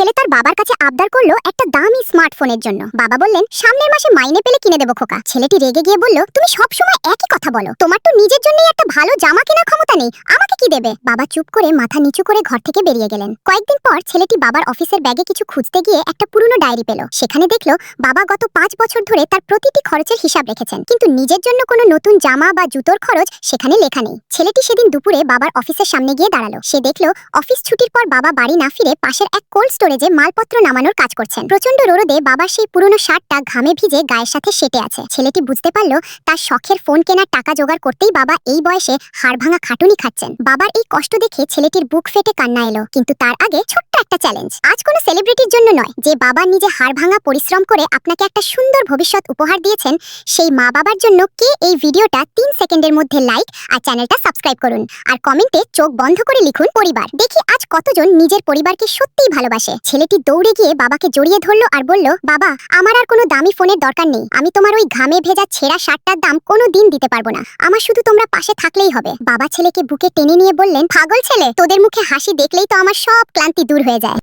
ছেলে তার বাবার কাছে আবদার করলো একটা দামি স্মার্টফোনের জন্য। বাবা বললেন, সামনের মাসে মাইনে পেলে কিনে দেবো খোকা। ছেলেটি রেগে গিয়ে বলল, তুমি সব সময় একই কথা বলো, তোমার তো নিজের জন্যই একটা ভালো জামা কেনার ক্ষমতা নেই, আমাকে কি দেবে? বাবা চুপ করে মাথা নিচু করে ঘর থেকে বেরিয়ে গেলেন। কয়েকদিন পর ছেলেটি বাবার অফিসের ব্যাগে কিছু খুঁজতে গিয়ে একটা পুরনো ডায়েরি পেল। সেখানে দেখলো বাবা গত 5 বছর ধরে তার প্রতিটি খরচের হিসাব রেখেছেন, কিন্তু নিজের জন্য কোনো নতুন জামা বা জুতোর খরচ সেখানে লেখা নেই। ছেলেটি সেদিন দুপুরে বাবার অফিসের সামনে গিয়ে দাঁড়ালো। সে দেখলো অফিস ছুটির পর বাবা বাড়ি না ফিরে পাশের এক কোল্ড স্টোরেজে মালপত্র নামানোর কাজ করছেন। প্রচন্ড রোদে বাবার সেই পুরনো শার্টটা ঘামে ভিজে গায়ের সাথে সেটে আছে। ছেলেটি বুঝতে পারলো তার শখের ফোন কেনার টাকা জোগাড় করতেই বাবা এই বয়সে হাড়ভাঙা খাটুনি খাচ্ছেন। বাবার এই কষ্ট দেখে ছেলেটির বুক ফেটে কান্না এলো। কিন্তু তার আগে ছোট্ট একটা চ্যালেঞ্জ। আজ কোনো সেলিব্রিটির জন্য নয়, যে বাবা নিজে হাড়ভাঙা পরিশ্রম করে আপনাকে একটা সুন্দর ভবিষ্যৎ উপহার দিয়েছেন, সেই মা বাবার জন্য কে এই ভিডিওটা 3 সেকেন্ডের মধ্যে লাইক আর চ্যানেলটা সাবস্ক্রাইব করুন, আর কমেন্টে চোখ বন্ধ করে লিখুন পরিবার। দেখি আজ কতজন নিজের পরিবারকে সত্যিই ভালোবাসে। ছেলেটি দৌড়ে গিয়ে বাবাকে জড়িয়ে ধরলো আর বলল, বাবা, আমার আর কোনো দামি ফোনের দরকার নেই, আমি তোমার ওই ঘামে ভেজা ছেঁড়া শার্টটার দাম কোনো দিন দিতে পারবো না, আমার শুধু তোমরা পাশে থাকলেই হবে। বাবা ছেলেকে বুকে টেনে নিয়ে বললেন, পাগল ছেলে, তোদের মুখে হাসি দেখলেই তো আমার সব ক্লান্তি দূর হয়ে যায়।